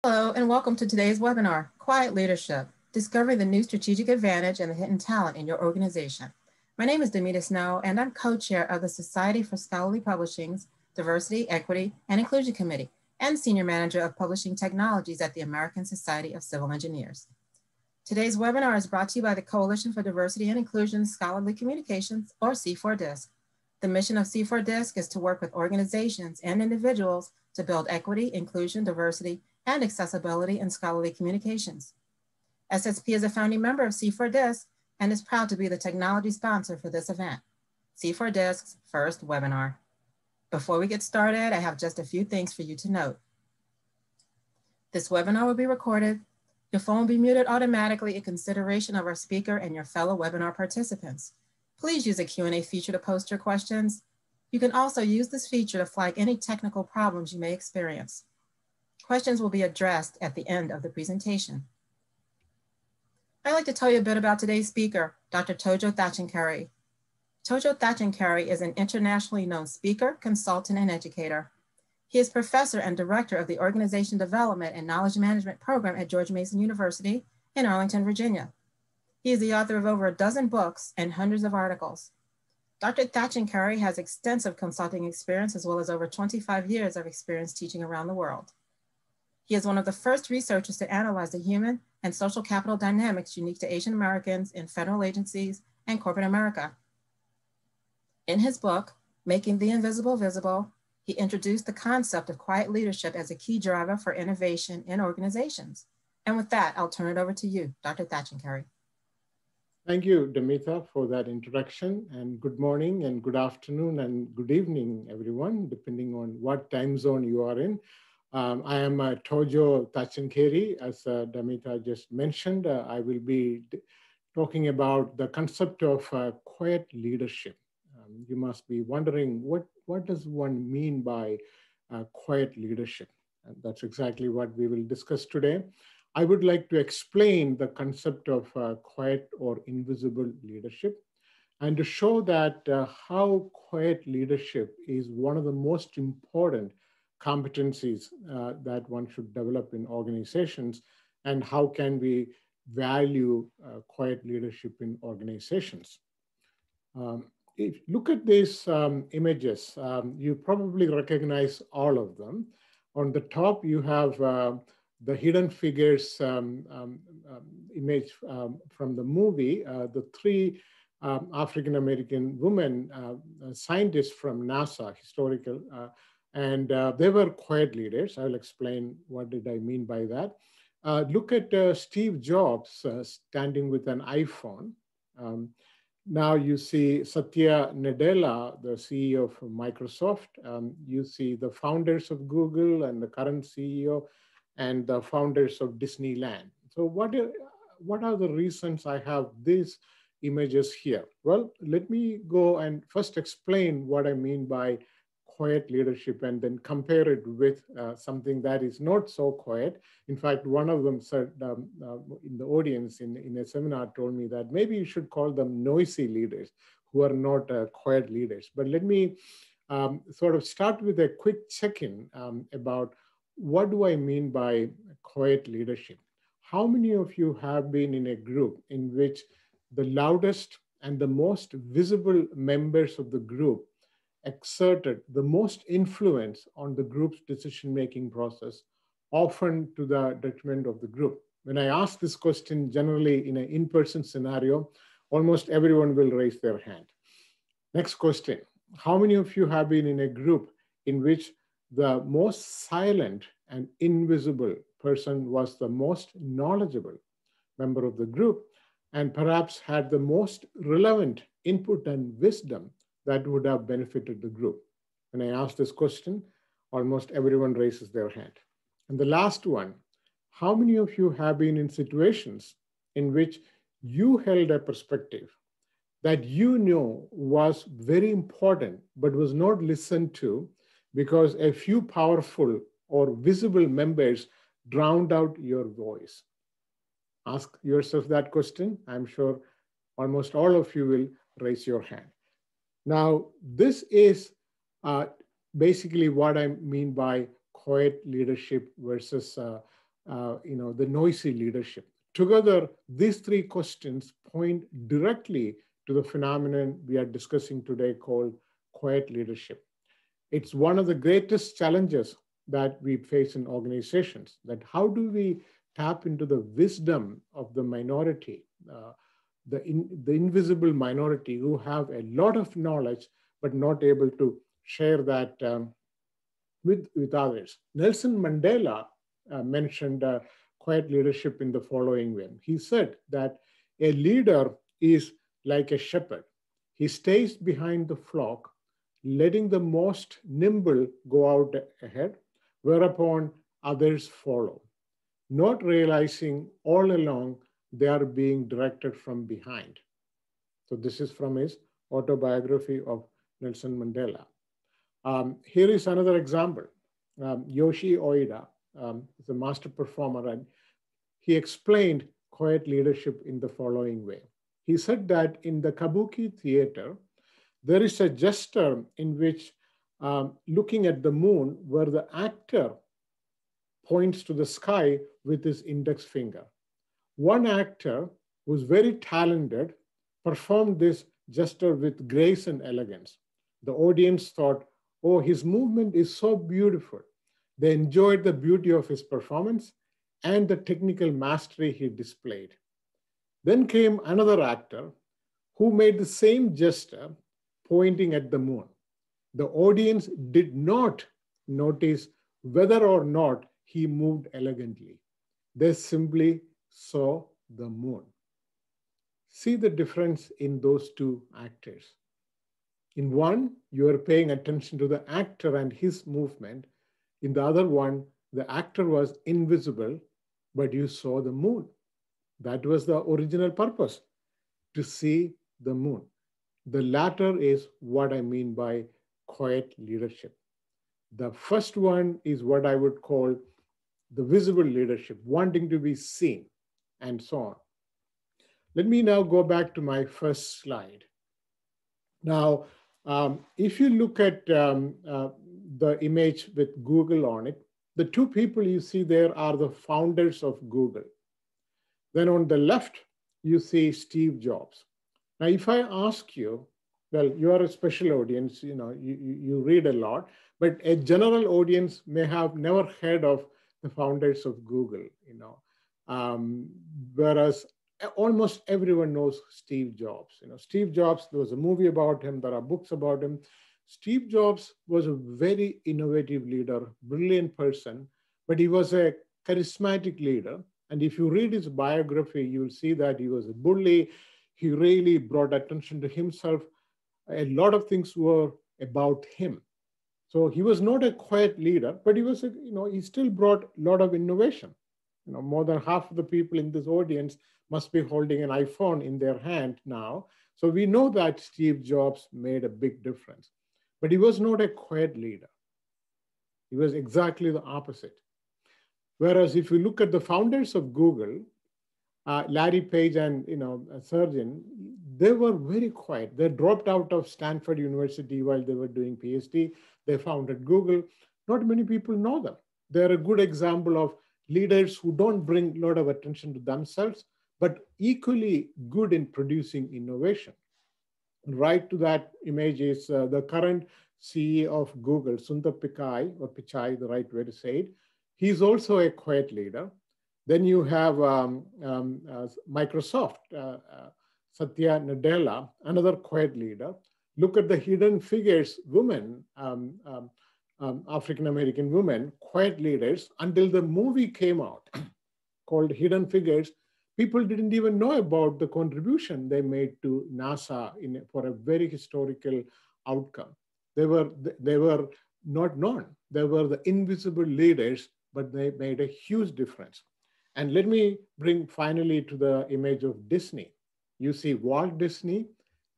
Hello, and welcome to today's webinar, Quiet Leadership, Discovering the New Strategic Advantage and the Hidden Talent in Your Organization. My name is Demita Snow, and I'm co-chair of the Society for Scholarly Publishing's Diversity, Equity, and Inclusion Committee, and Senior Manager of Publishing Technologies at the American Society of Civil Engineers. Today's webinar is brought to you by the Coalition for Diversity and Inclusion Scholarly Communications, or C4DISC. The mission of C4DISC is to work with organizations and individuals to build equity, inclusion, diversity, and accessibility in scholarly communications. SSP is a founding member of C4DISC and is proud to be the technology sponsor for this event, C4DISC's first webinar. Before we get started, I have just a few things for you to note. This webinar will be recorded. Your phone will be muted automatically in consideration of our speaker and your fellow webinar participants. Please use the Q&A feature to post your questions. You can also use this feature to flag any technical problems you may experience. Questions will be addressed at the end of the presentation. I'd like to tell you a bit about today's speaker, Dr. Tojo Thatchenkari. Tojo Thatchenkari is an internationally known speaker, consultant, and educator. He is professor and director of the Organization Development and Knowledge Management Program at George Mason University in Arlington, Virginia. He is the author of over a dozen books and hundreds of articles. Dr. Thatchenkari has extensive consulting experience as well as over 25 years of experience teaching around the world. He is one of the first researchers to analyze the human and social capital dynamics unique to Asian Americans in federal agencies and corporate America. In his book, Making the Invisible Visible, he introduced the concept of quiet leadership as a key driver for innovation in organizations. And with that, I'll turn it over to you, Dr. Thatchenkari. Thank you, Demita, for that introduction, and good morning and good afternoon and good evening, everyone, depending on what time zone you are in. I am Tojo Thatchenkari. As Demita just mentioned, I will be talking about the concept of quiet leadership. You must be wondering, what does one mean by quiet leadership? And that's exactly what we will discuss today. I would like to explain the concept of quiet or invisible leadership and to show that how quiet leadership is one of the most important competencies that one should develop in organizations, and how can we value quiet leadership in organizations. If you look at these images, you probably recognize all of them. On the top, you have the Hidden Figures image from the movie, the three African-American women scientists from NASA, historical, and they were quiet leaders. I'll explain what did I mean by that. Look at Steve Jobs standing with an iPhone. Now you see Satya Nadella, the CEO of Microsoft. You see the founders of Google and the current CEO and the founders of Disneyland. So what are the reasons I have these images here? Well, let me go and first explain what I mean by quiet leadership and then compare it with something that is not so quiet. In fact, one of them said in the audience in a seminar told me that maybe you should call them noisy leaders who are not quiet leaders. But let me sort of start with a quick check-in about what do I mean by quiet leadership. How many of you have been in a group in which the loudest and the most visible members of the group exerted the most influence on the group's decision-making process, often to the detriment of the group? When I ask this question, generally in an in-person scenario, almost everyone will raise their hand. Next question, how many of you have been in a group in which the most silent and invisible person was the most knowledgeable member of the group and perhaps had the most relevant input and wisdom that would have benefited the group? When I ask this question, almost everyone raises their hand. And the last one, how many of you have been in situations in which you held a perspective that you know was very important, but was not listened to because a few powerful or visible members drowned out your voice? Ask yourself that question. I'm sure almost all of you will raise your hand. Now, this is basically what I mean by quiet leadership versus the noisy leadership. Together, these three questions point directly to the phenomenon we are discussing today called quiet leadership. It's one of the greatest challenges that we face in organizations, that how do we tap into the wisdom of the minority, the invisible minority who have a lot of knowledge, but not able to share that with others. Nelson Mandela mentioned quiet leadership in the following way. He said that a leader is like a shepherd. He stays behind the flock, letting the most nimble go out ahead, whereupon others follow, not realizing all along they are being directed from behind. So this is from his autobiography of Nelson Mandela. Here is another example. Yoshi Oida is a master performer, and he explained quiet leadership in the following way. He said that in the Kabuki theater, there is a gesture in which looking at the moon, where the actor points to the sky with his index finger. One actor who's very talented performed this gesture with grace and elegance. The audience thought, oh, his movement is so beautiful. They enjoyed the beauty of his performance and the technical mastery he displayed. Then came another actor who made the same gesture pointing at the moon. The audience did not notice whether or not he moved elegantly. They simply saw the moon. See the difference in those two actors. In one, you are paying attention to the actor and his movement. In the other one, the actor was invisible, but you saw the moon. That was the original purpose, to see the moon. The latter is what I mean by quiet leadership. The first one is what I would call the visible leadership, wanting to be seen, and so on. Let me now go back to my first slide. Now, if you look at the image with Google on it, the two people you see there are the founders of Google. Then on the left, you see Steve Jobs. Now, if I ask you, well, you are a special audience, you read a lot, but a general audience may have never heard of the founders of Google, whereas almost everyone knows Steve Jobs. Steve Jobs, there was a movie about him, there are books about him. Steve Jobs was a very innovative leader, brilliant person, but he was a charismatic leader. And if you read his biography, you'll see that he was a bully. He really brought attention to himself. A lot of things were about him. So he was not a quiet leader, but he was, he still brought a lot of innovation. More than half of the people in this audience must be holding an iPhone in their hand now. So we know that Steve Jobs made a big difference, but he was not a quiet leader. He was exactly the opposite. Whereas if you look at the founders of Google, Larry Page and Sergey, they were very quiet. They dropped out of Stanford University while they were doing PhD. They founded Google. Not many people know them. They're a good example of leaders who don't bring a lot of attention to themselves, but equally good in producing innovation. Right to that image is the current CEO of Google, Sundar Pichai, or Pichai, the right way to say it. He's also a quiet leader. Then you have Microsoft, Satya Nadella, another quiet leader. Look at the Hidden Figures women, African-American women, quiet leaders, until the movie came out called Hidden Figures. People didn't even know about the contribution they made to NASA for a very historical outcome. They were not known. They were the invisible leaders, but they made a huge difference. And let me bring finally to the image of Disney. You see Walt Disney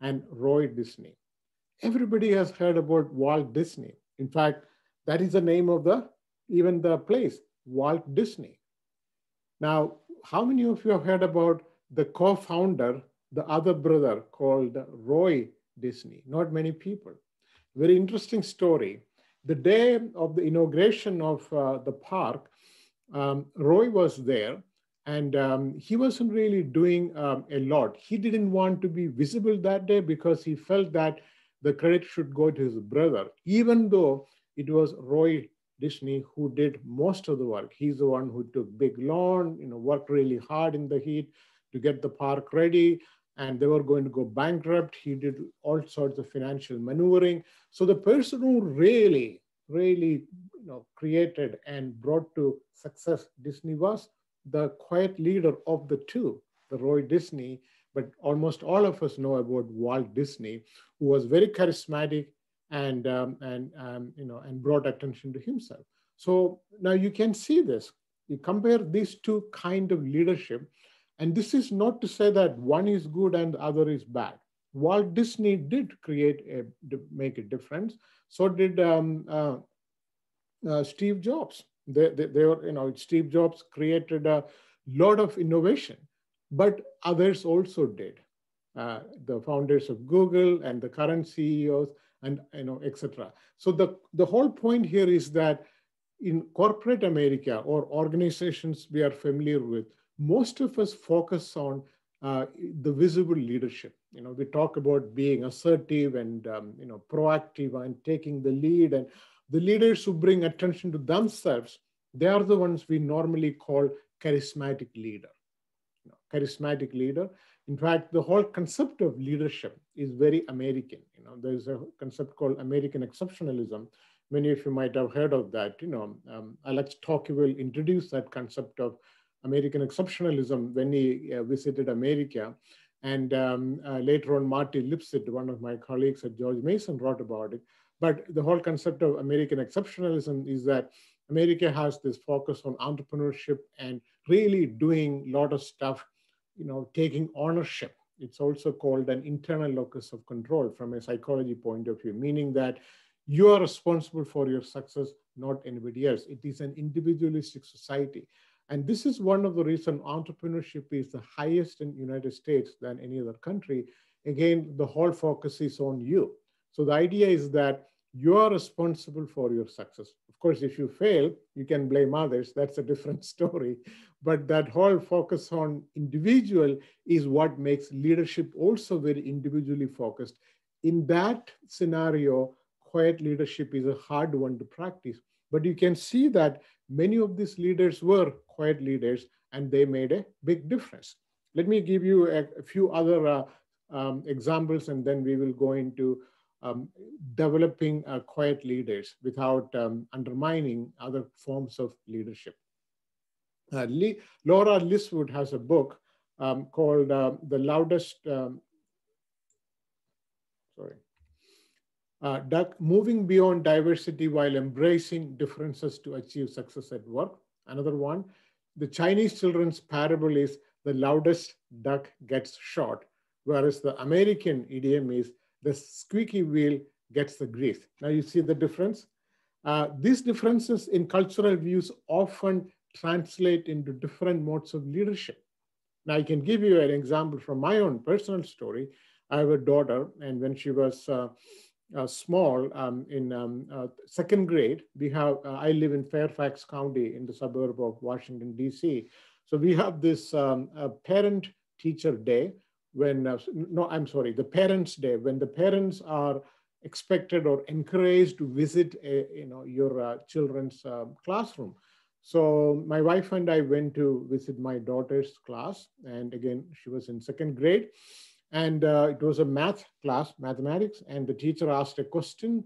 and Roy Disney. Everybody has heard about Walt Disney. In fact, that is the name of even the place, Walt Disney. Now, how many of you have heard about the co-founder, the other brother called Roy Disney? Not many people. Very interesting story. The day of the inauguration of the park, Roy was there, and he wasn't really doing a lot. He didn't want to be visible that day because he felt that the credit should go to his brother, even though it was Roy Disney who did most of the work. He's the one who took big loan, worked really hard in the heat to get the park ready, and they were going to go bankrupt. He did all sorts of financial maneuvering. So the person who really created and brought to success Disney was the quiet leader of the two, the Roy Disney. But almost all of us know about Walt Disney, who was very charismatic and brought attention to himself. So now you can see this. You compare these two kind of leadership, and this is not to say that one is good and the other is bad. Walt Disney did make a difference. So did Steve Jobs. They were, Steve Jobs created a lot of innovation, but others also did. The founders of Google and the current CEOs and etc. So the whole point here is that in corporate America or organizations we are familiar with, most of us focus on the visible leadership. We talk about being assertive and proactive and taking the lead, and the leaders who bring attention to themselves, they are the ones we normally call charismatic leader. Charismatic leader. In fact, the whole concept of leadership is very American. There's a concept called American exceptionalism. Many of you might have heard of that. Alex Tocqueville introduced that concept of American exceptionalism when he visited America. And later on, Marty Lipset, one of my colleagues at George Mason, wrote about it. But the whole concept of American exceptionalism is that America has this focus on entrepreneurship and really doing a lot of stuff, taking ownership. It's also called an internal locus of control from a psychology point of view, meaning that you are responsible for your success, not anybody else. It is an individualistic society. And this is one of the reasons entrepreneurship is the highest in the United States than any other country. Again, the whole focus is on you. So the idea is that you are responsible for your success. Of course, if you fail, you can blame others. That's a different story. But that whole focus on individual is what makes leadership also very individually focused. In that scenario, quiet leadership is a hard one to practice. But you can see that many of these leaders were quiet leaders and they made a big difference. Let me give you a few other examples, and then we will go into developing quiet leaders without undermining other forms of leadership. Laura Liswood has a book called The Loudest, Moving Beyond Diversity While Embracing Differences to Achieve Success at Work. Another one, the Chinese children's parable is the loudest duck gets shot, whereas the American idiom is the squeaky wheel gets the grease. Now you see the difference? These differences in cultural views often translate into different modes of leadership. Now I can give you an example from my own personal story. I have a daughter, and when she was small, in second grade, I live in Fairfax County in the suburb of Washington, DC. So we have this parent-teacher day the Parents' Day, when the parents are expected or encouraged to visit your children's classroom. So my wife and I went to visit my daughter's class. And again, she was in second grade. And it was a math class, mathematics. And the teacher asked a question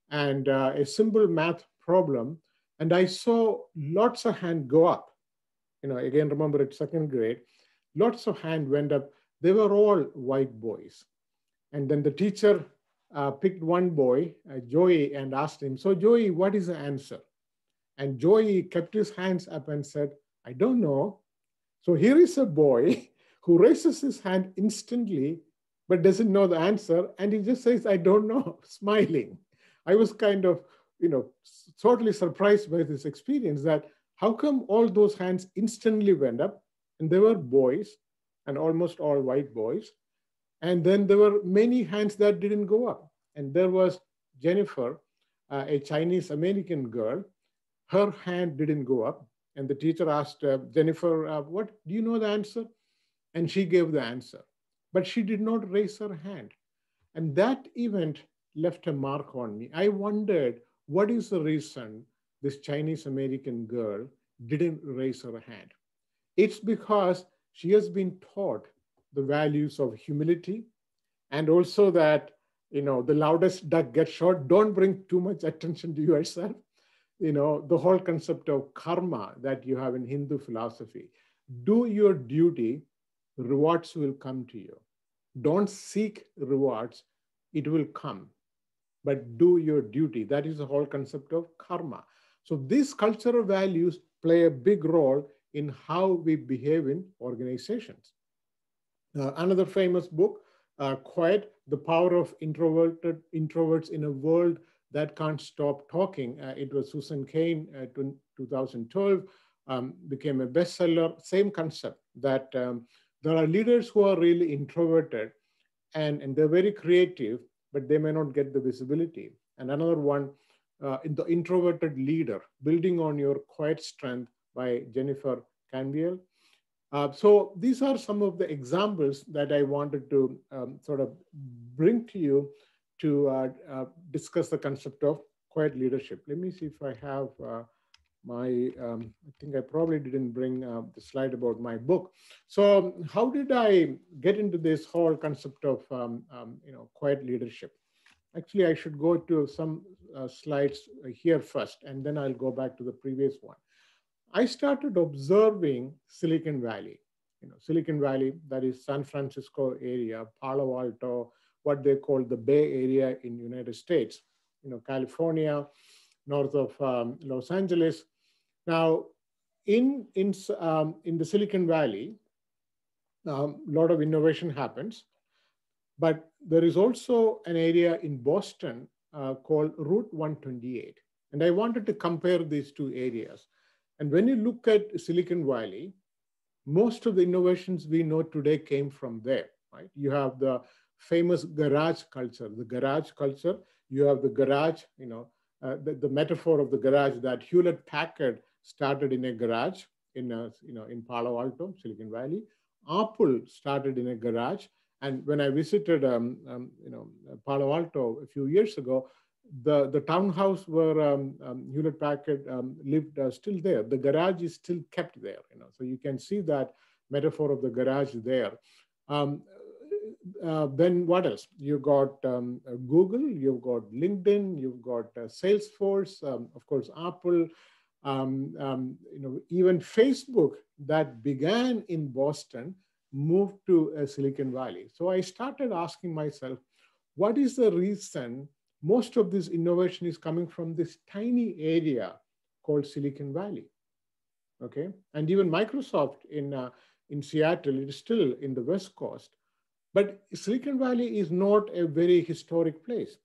and a simple math problem. And I saw lots of hands go up. Again, remember it's second grade. Lots of hands went up. They were all white boys. And then the teacher picked one boy, Joey, and asked him, so Joey, what is the answer? And Joey kept his hands up and said, I don't know. So here is a boy who raises his hand instantly, but doesn't know the answer. And he just says, I don't know, smiling. I was kind of, totally surprised by this experience, that how come all those hands instantly went up? And they were boys, and almost all white boys. And then there were many hands that didn't go up. And there was Jennifer, a Chinese American girl. Her hand didn't go up. And the teacher asked Jennifer, what do you know the answer? And she gave the answer, but she did not raise her hand. And that event left a mark on me. I wondered, what is the reason this Chinese American girl didn't raise her hand? It's because she has been taught the values of humility, and also that, the loudest duck gets shot. Don't bring too much attention to yourself. The whole concept of karma that you have in Hindu philosophy. Do your duty, rewards will come to you. Don't seek rewards, it will come. But do your duty. That is the whole concept of karma. So these cultural values play a big role in how we behave in organizations. Another famous book, Quiet, The Power of Introverts in a World That Can't Stop Talking. It was Susan Cain, 2012, became a bestseller. Same concept that there are leaders who are really introverted and they're very creative, but they may not get the visibility. And another one, The Introverted Leader, Building on Your Quiet Strength by Jennifer Canbiel. So these are some of the examples that I wanted to sort of bring to you to discuss the concept of quiet leadership. Let me see if I have I think I probably didn't bring the slide about my book. So how did I get into this whole concept of quiet leadership? Actually, I should go to some slides here first, and then I'll go back to the previous one. I started observing Silicon Valley. Silicon Valley, that is San Francisco area, Palo Alto, what they call the Bay Area in United States, California, north of Los Angeles. Now, in the Silicon Valley, a lot of innovation happens, but there is also an area in Boston called Route 128. And I wanted to compare these two areas. And when you look at Silicon Valley, most of the innovations we know today came from there, right? You have the famous garage culture, you have the garage, the metaphor of the garage that Hewlett Packard started in a garage in Palo Alto, Silicon Valley. Apple started in a garage. And when I visited Palo Alto a few years ago, the townhouse where Hewlett Packard lived still there. The garage is still kept there. So you can see that metaphor of the garage there. Then what else? You got Google, you've got LinkedIn, you've got Salesforce, of course, Apple, even Facebook that began in Boston moved to Silicon Valley. So I started asking myself, what is the reason most of this innovation is coming from this tiny area called Silicon Valley? Okay, and even Microsoft in Seattle, it is still in the West Coast. But Silicon Valley is not a very historic place.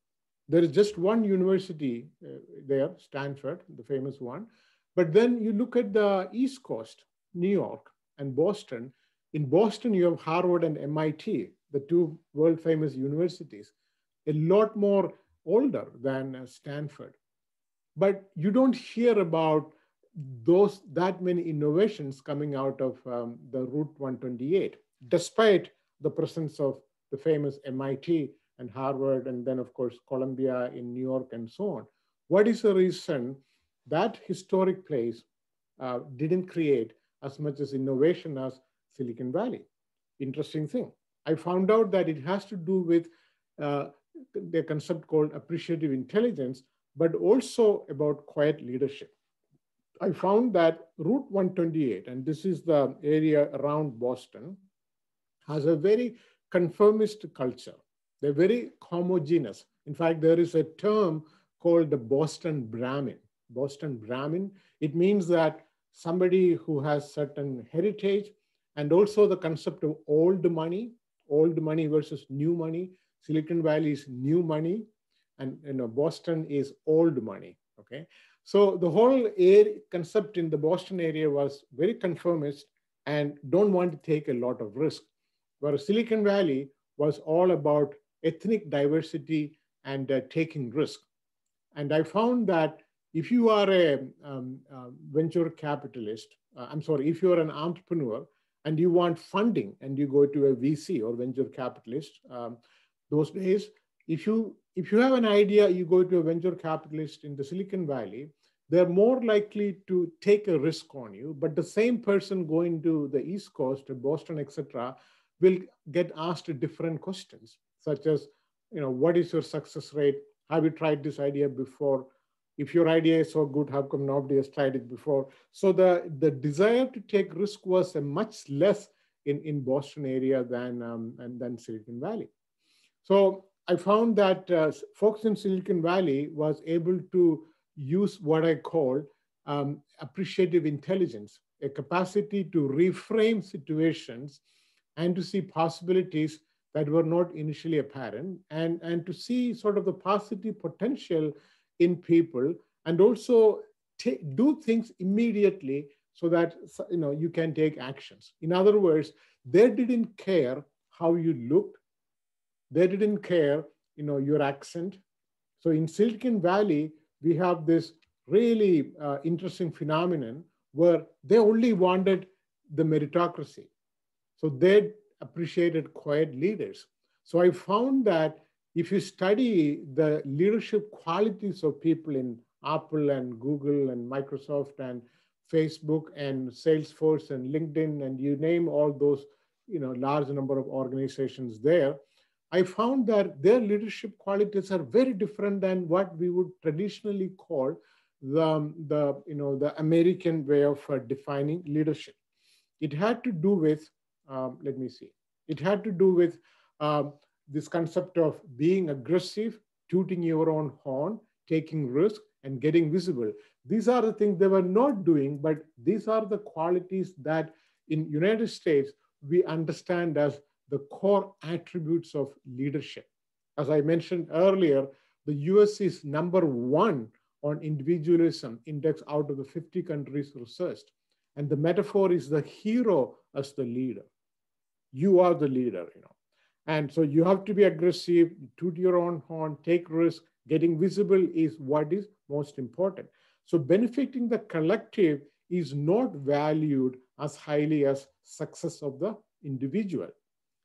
There is just one university there, Stanford, the famous one. But then you look at the East Coast, New York and Boston. In Boston, you have Harvard and MIT, the two world famous universities, a lot more older than Stanford. But you don't hear about that many innovations coming out of the Route 128, despite the presence of the famous MIT and Harvard, and then of course, Columbia in New York and so on. What is the reason that historic place didn't create as much as innovation as Silicon Valley? Interesting thing. I found out that it has to do with the concept called appreciative intelligence, but also about quiet leadership. I found that Route 128, and this is the area around Boston, has a very conformist culture. They're very homogeneous. In fact, there is a term called the Boston Brahmin. Boston Brahmin, it means that somebody who has certain heritage, and also the concept of old money versus new money. Silicon Valley is new money, and Boston is old money. Okay, so the whole concept in the Boston area was very conformist and don't want to take a lot of risk. Whereas Silicon Valley was all about ethnic diversity and taking risk. And I found that if you are a venture capitalist, if you are an entrepreneur and you want funding and you go to a VC or venture capitalist, those days, if you have an idea, you go to a venture capitalist in the Silicon Valley, they're more likely to take a risk on you. But the same person going to the East Coast, to Boston, etc., will get asked different questions, such as, what is your success rate? Have you tried this idea before? If your idea is so good, how come nobody has tried it before? So the desire to take risk was a much less in Boston area than Silicon Valley. So I found that folks in Silicon Valley was able to use what I call appreciative intelligence, a capacity to reframe situations and to see possibilities that were not initially apparent, and to see sort of the positive potential in people, and also do things immediately so that you can take actions. In other words, they didn't care how you looked. They didn't care, your accent. So in Silicon Valley, we have this really interesting phenomenon where they only wanted the meritocracy. So they appreciated quiet leaders. So I found that if you study the leadership qualities of people in Apple and Google and Microsoft and Facebook and Salesforce and LinkedIn, and you name all those, large number of organizations there, I found that their leadership qualities are very different than what we would traditionally call the American way of defining leadership. It had to do with, it had to do with this concept of being aggressive, tooting your own horn, taking risk, and getting visible. These are the things they were not doing, but these are the qualities that in United States we understand as the core attributes of leadership. As I mentioned earlier, the US is #1 on individualism index out of the 50 countries researched. And the metaphor is the hero as the leader. You are the leader, And so you have to be aggressive, toot your own horn, take risk. Getting visible is what is most important. So benefiting the collective is not valued as highly as success of the individual.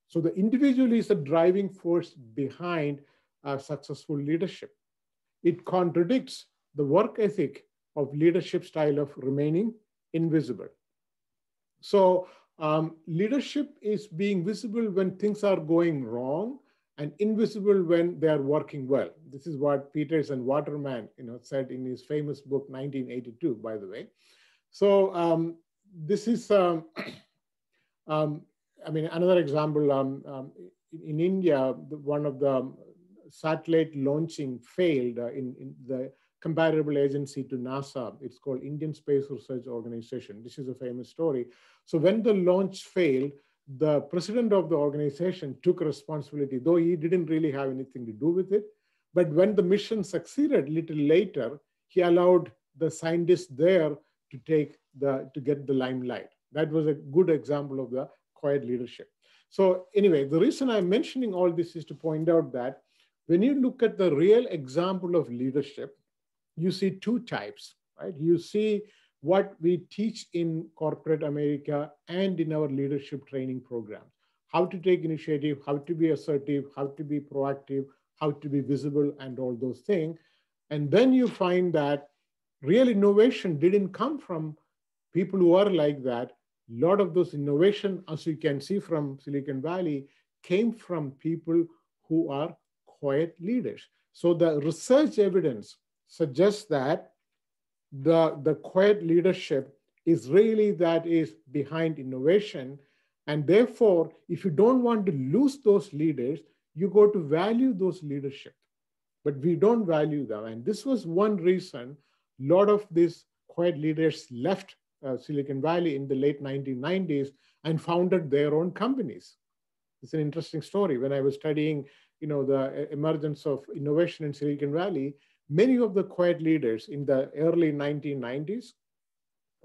So the individual is the driving force behind successful leadership. It contradicts the work ethic of leadership style of remaining invisible. So leadership is being visible when things are going wrong and invisible when they are working well. This is what Peters and Waterman said in his famous book, 1982, by the way. So this is, another example, in India, one of the satellite launching failed in the comparable agency to NASA. It's called Indian Space Research Organization. This is a famous story. So when the launch failed, the president of the organization took responsibility, though he didn't really have anything to do with it. But when the mission succeeded a little later, he allowed the scientists there to get the limelight. That was a good example of the quiet leadership. So anyway, the reason I'm mentioning all this is to point out that when you look at the real example of leadership, you see two types, right? You see what we teach in corporate America and in our leadership training programs, how to take initiative, how to be assertive, how to be proactive, how to be visible, and all those things. And then you find that real innovation didn't come from people who are like that. A lot of those innovation, as you can see from Silicon Valley, came from people who are quiet leaders. So the research evidence suggests that the quiet leadership is really that is behind innovation. And therefore, if you don't want to lose those leaders, you go to value those leadership. But we don't value them. And this was one reason a lot of these quiet leaders left Silicon Valley in the late 1990s and founded their own companies. It's an interesting story. When I was studying, the emergence of innovation in Silicon Valley, many of the quiet leaders in the early 1990s,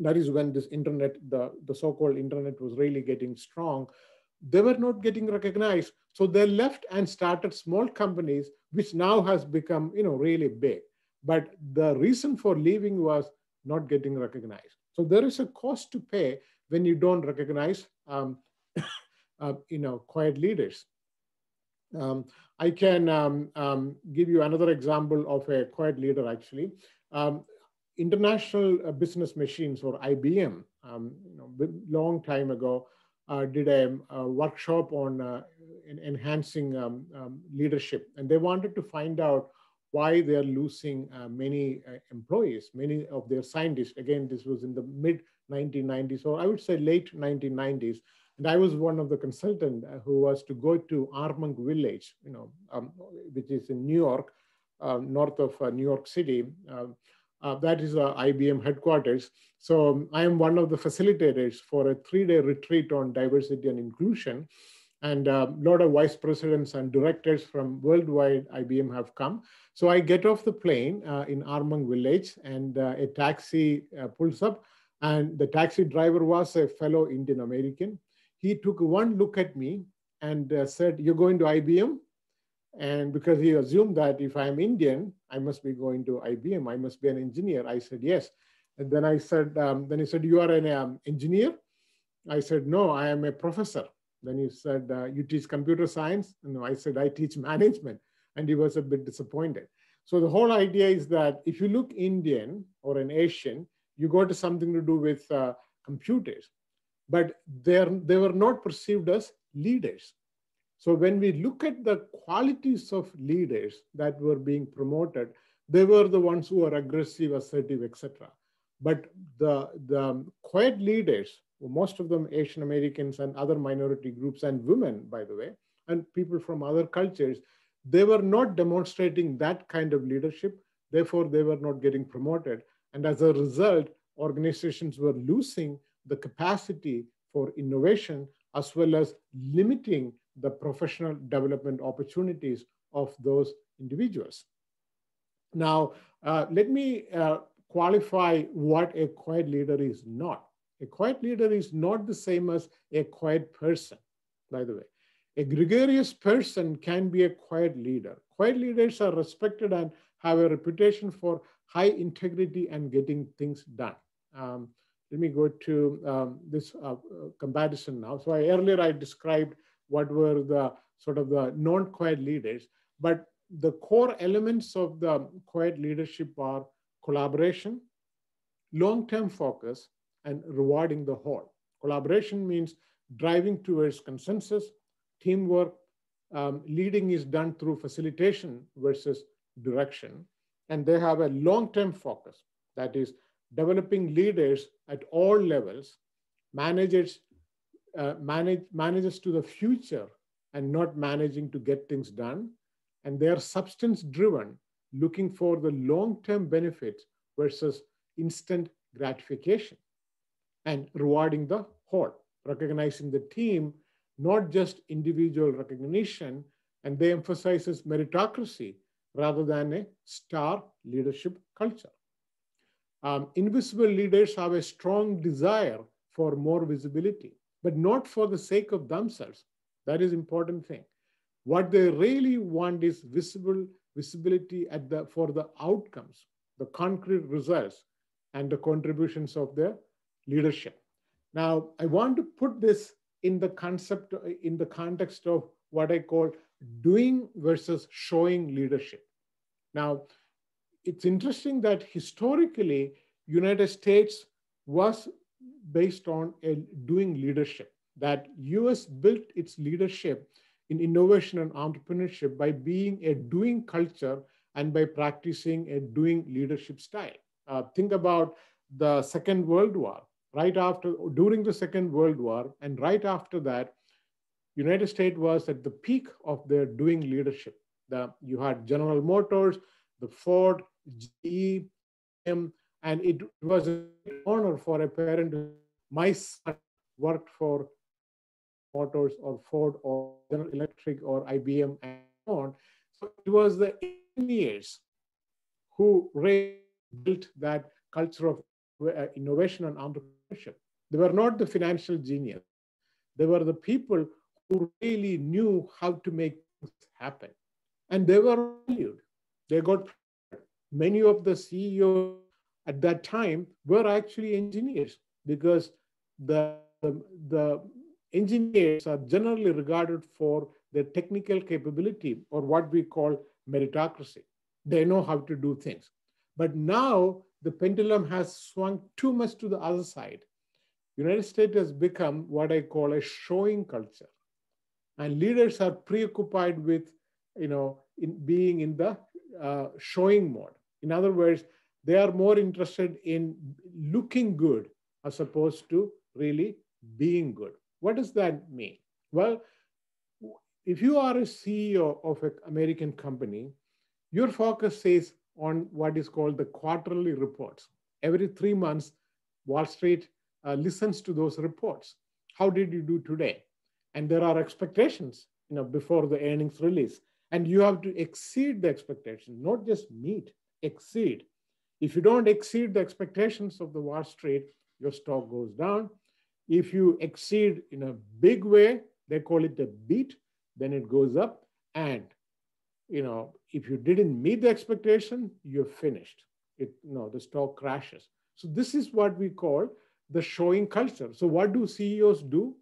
that is when this internet, the so-called internet was really getting strong, they were not getting recognized. So they left and started small companies, which now has become, really big. but the reason for leaving was not getting recognized. So there is a cost to pay when you don't recognize quiet leaders. Um, I can give you another example of a quiet leader, actually. Um, International Business Machines, or IBM, long time ago, did a workshop on enhancing leadership. And they wanted to find out why they are losing many employees, many of their scientists. Again, this was in the mid 1990s, or I would say late 1990s. And I was one of the consultants who was to go to Armonk Village, which is in New York, north of New York City. That is IBM headquarters. So I am one of the facilitators for a 3-day retreat on diversity and inclusion. And a lot of vice presidents and directors from worldwide IBM have come. So I get off the plane in Armonk Village, and a taxi pulls up. And the taxi driver was a fellow Indian American. He took one look at me and said, "You're going to IBM?" And because he assumed that if I'm Indian, I must be going to IBM. I must be an engineer. I said, yes. And then I said, then he said, "You are an engineer?" I said, "No, I am a professor." Then he said, "You teach computer science?" No, I said, "I teach management." And he was a bit disappointed. So the whole idea is that if you look Indian or an Asian, you go to something to do with computers, but they were not perceived as leaders. So when we look at the qualities of leaders that were being promoted, they were the ones who were aggressive, assertive, etc. But the quiet leaders, most of them Asian Americans and other minority groups, and women, by the way, and people from other cultures, they were not demonstrating that kind of leadership. Therefore, they were not getting promoted. And as a result, organizations were losing the capacity for innovation, as well as limiting the professional development opportunities of those individuals. Now, let me qualify what a quiet leader is not. A quiet leader is not the same as a quiet person, by the way. A gregarious person can be a quiet leader. Quiet leaders are respected and have a reputation for high integrity and getting things done. Let me go to this comparison now. So earlier I described what were the sort of the non-quiet leaders, but the core elements of the quiet leadership are collaboration, long-term focus, and rewarding the whole. Collaboration means driving towards consensus, teamwork. Leading is done through facilitation versus direction. And they have a long-term focus, that is developing leaders at all levels, managers to the future and not managing to get things done. And they are substance driven, looking for the long-term benefits versus instant gratification, and rewarding the whole, recognizing the team, not just individual recognition. And they emphasizes meritocracy rather than a star leadership culture. Invisible leaders have a strong desire for more visibility, but not for the sake of themselves. That is an important thing. What they really want is visibility for the outcomes, the concrete results, and the contributions of their leadership. Now, I want to put this in the context of what I call doing versus showing leadership. Now, it's interesting that historically, United States was based on a doing leadership, that US built its leadership in innovation and entrepreneurship by being a doing culture and by practicing a doing leadership style. Think about the Second World War. During the Second World War, and right after that, United States was at the peak of their doing leadership. You had General Motors, the Ford, GE, IBM, and it was an honor for a parent to say, my son worked for Motors or Ford or General Electric or IBM and so on. So it was the engineers who really built that culture of innovation and entrepreneurship. They were not the financial genius. They were the people who really knew how to make things happen. And they were valued. They got promoted. Many of the CEOs at that time were actually engineers, because the engineers are generally regarded for their technical capability, or what we call meritocracy. They know how to do things. But now the pendulum has swung too much to the other side. United States has become what I call a showing culture, and leaders are preoccupied with, in being in the showing mode. In other words, they are more interested in looking good as opposed to really being good. What does that mean? Well, if you are a CEO of an American company, your focus is on what is called the quarterly reports. Every 3 months, Wall Street listens to those reports. How did you do today? And there are expectations, before the earnings release, and you have to exceed the expectation, not just meet, exceed. If you don't exceed the expectations of the Wall Street, your stock goes down. If you exceed in a big way, they call it a beat, then it goes up. And if you didn't meet the expectation, you're finished. The stock crashes. So this is what we call the showing culture. So what do CEOs do?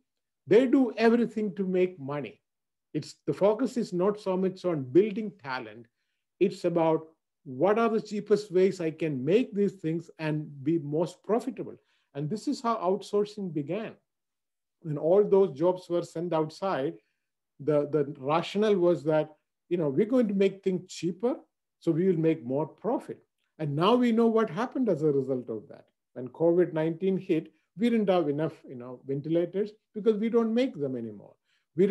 They do everything to make money. The focus is not so much on building talent. It's about what are the cheapest ways I can make these things and be most profitable. And this is how outsourcing began. When all those jobs were sent outside, the rationale was that, we're going to make things cheaper, so we will make more profit. And now we know what happened as a result of that. When COVID-19 hit, we didn't have enough, ventilators, because we don't make them anymore. We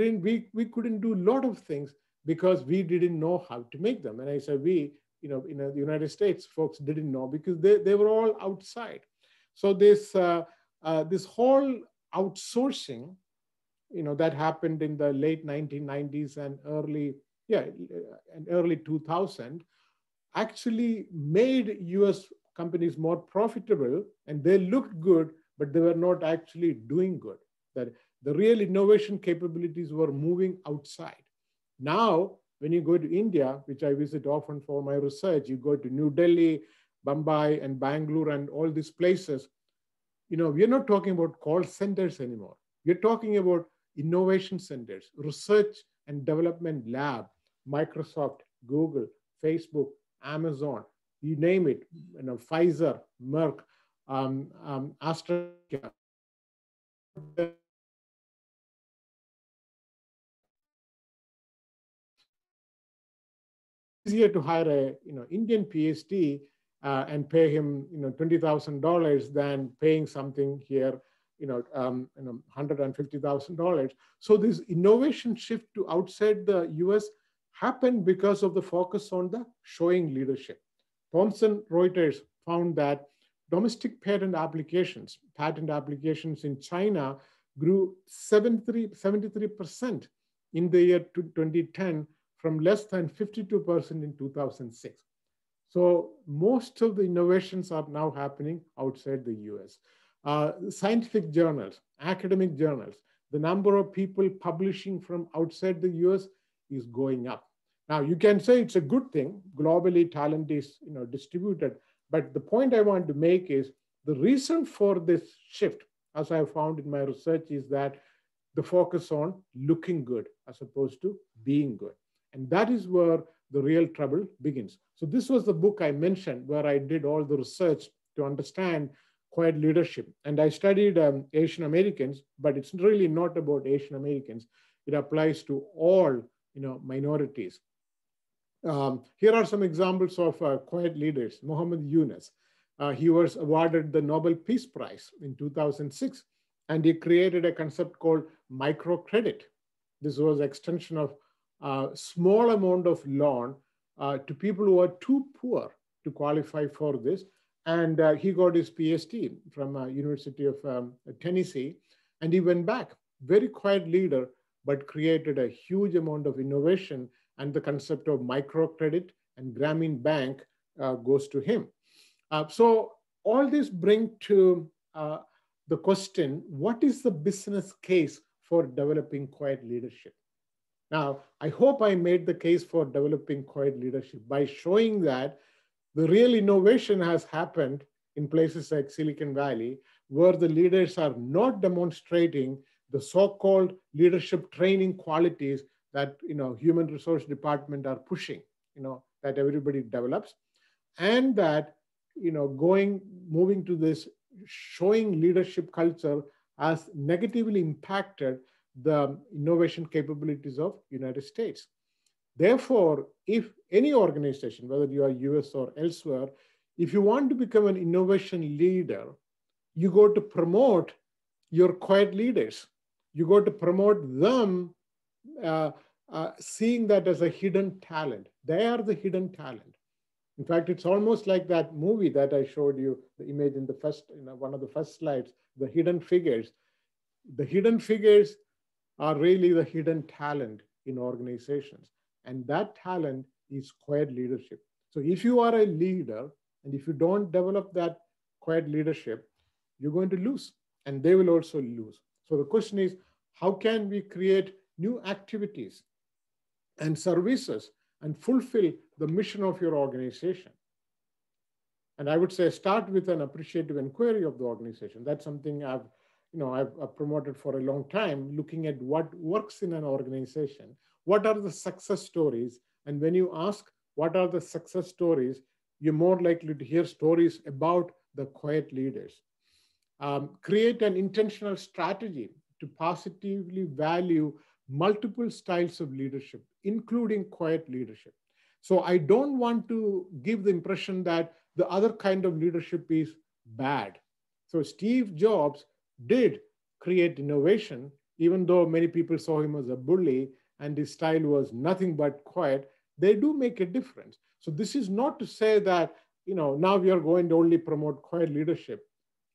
couldn't do a lot of things because we didn't know how to make them. And I said we, in the United States, folks didn't know because they were all outside. So this whole outsourcing, that happened in the late 1990s and early 2000, actually made US companies more profitable, and they looked good, but they were not actually doing good. That the real innovation capabilities were moving outside. Now, when you go to India, which I visit often for my research, you go to New Delhi, Mumbai, and Bangalore, and all these places, we're not talking about call centers anymore. We're talking about innovation centers, research and development lab, Microsoft, Google, Facebook, Amazon, you name it, Pfizer, Merck, AstraZeneca. Easier to hire a Indian PhD and pay him $20,000 than paying something here $150,000. So this innovation shift to outside the US happened because of the focus on the showing leadership. Thomson Reuters found that domestic patent applications in China grew 73% in the year 2010 from less than 52% in 2006. So most of the innovations are now happening outside the US. Scientific journals, academic journals, the number of people publishing from outside the US is going up. Now, you can say it's a good thing. Globally, talent is distributed. But the point I want to make is the reason for this shift, as I found in my research, is that the focus on looking good as opposed to being good. And that is where the real trouble begins. So this was the book I mentioned where I did all the research to understand quiet leadership. And I studied Asian Americans, but it's really not about Asian Americans. It applies to all minorities. Here are some examples of quiet leaders. Muhammad Yunus. He was awarded the Nobel Peace Prize in 2006, and he created a concept called microcredit. This was an extension of small amount of loan to people who are too poor to qualify for this. And he got his PhD from University of Tennessee, and he went back. Very quiet leader, but created a huge amount of innovation, and the concept of microcredit and Grameen Bank goes to him. So all this bring to the question, what is the business case for developing quiet leadership? Now, I hope I made the case for developing quiet leadership by showing that The real innovation has happened in places like Silicon Valley, where the leaders are not demonstrating the so-called leadership training qualities that human resource department are pushing, that everybody develops, and that moving to this showing leadership culture has negatively impacted the innovation capabilities of United States. Therefore, if any organization, whether you are US or elsewhere, if you want to become an innovation leader, you go to promote your quiet leaders. You go to promote them, seeing that as a hidden talent. They are the hidden talent. In fact, it's almost like that movie that I showed you, the image in the first, one of the first slides, the hidden figures. The hidden figures are really the hidden talent in organizations. And that talent is quiet leadership. So if you are a leader and if you don't develop that quiet leadership, you're going to lose, and they will also lose. So the question is, how can we create new activities and services and fulfill the mission of your organization? And I would say start with an appreciative inquiry of the organization. That's something I've promoted for a long time, looking at what works in an organization. What are the success stories? And when you ask what are the success stories, you're more likely to hear stories about the quiet leaders. Create an intentional strategy to positively value multiple styles of leadership, including quiet leadership. So I don't want to give the impression that the other kind of leadership is bad. So Steve Jobs did create innovation, even though many people saw him as a bully and his style was nothing but quiet. They do make a difference. So this is not to say that now we are going to only promote quiet leadership.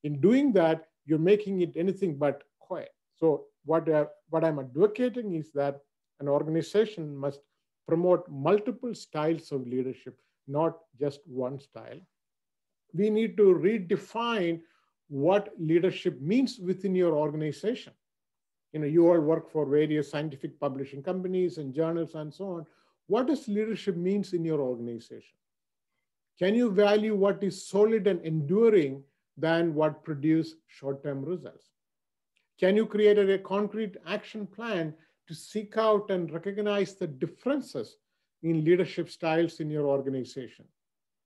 In doing that, you're making it anything but quiet. So what I'm advocating is that an organization must promote multiple styles of leadership, not just one style. We need to redefine what leadership means within your organization. You all work for various scientific publishing companies and journals and so on. What does leadership means in your organization? Can you value what is solid and enduring than what produce short-term results? Can you create a concrete action plan to seek out and recognize the differences in leadership styles in your organization?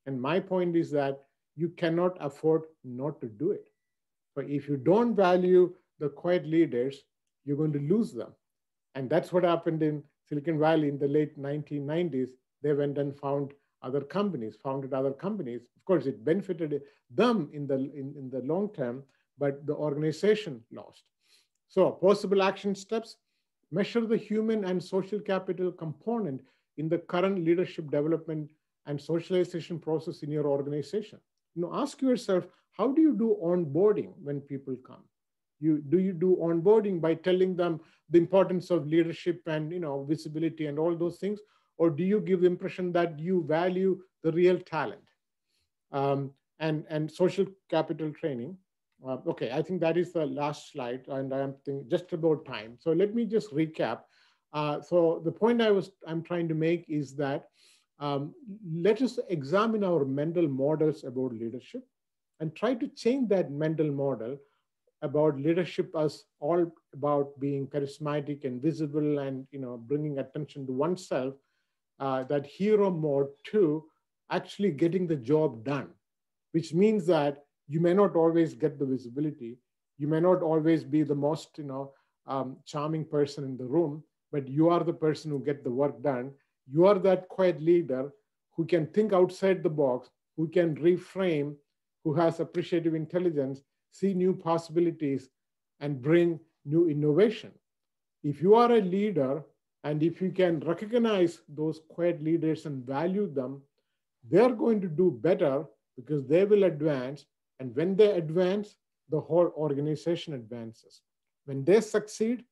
And my point is that you cannot afford not to do it. But if you don't value the quiet leaders, you're going to lose them. And that's what happened in Silicon Valley in the late 1990s. They went and founded other companies. Of course, it benefited them in the long term, but the organization lost. So possible action steps: measure the human and social capital component in the current leadership development and socialization process in your organization. Ask yourself, how do you do onboarding when people come? Do you do onboarding by telling them the importance of leadership and visibility and all those things? Or do you give the impression that you value the real talent? And social capital training. Okay, I think that is the last slide, and I'm thinking just about time. So let me just recap. So the point I'm trying to make is that let us examine our mental models about leadership and try to change that mental model about leadership as all about being charismatic and visible and bringing attention to oneself, that hero mode, to actually getting the job done, which means that you may not always get the visibility. You may not always be the most charming person in the room, but you are the person who get the work done. You are that quiet leader who can think outside the box, who can reframe, who has appreciative intelligence, see new possibilities, and bring new innovation. If you are a leader, and if you can recognize those quiet leaders and value them, they're going to do better because they will advance. And when they advance, the whole organization advances. When they succeed,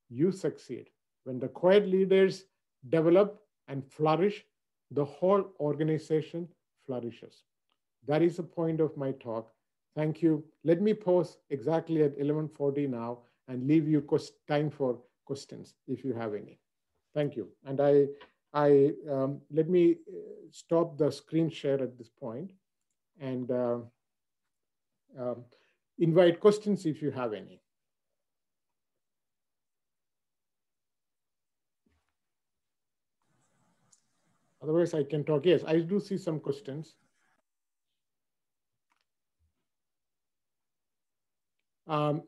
you succeed. When the quiet leaders develop and flourish, the whole organization flourishes. That is the point of my talk. Thank you. Let me pause exactly at 11:40 now and leave you time for questions if you have any. Thank you. And I Let me stop the screen share at this point and um, invite questions if you have any. Otherwise, I can talk. Yes, I do see some questions.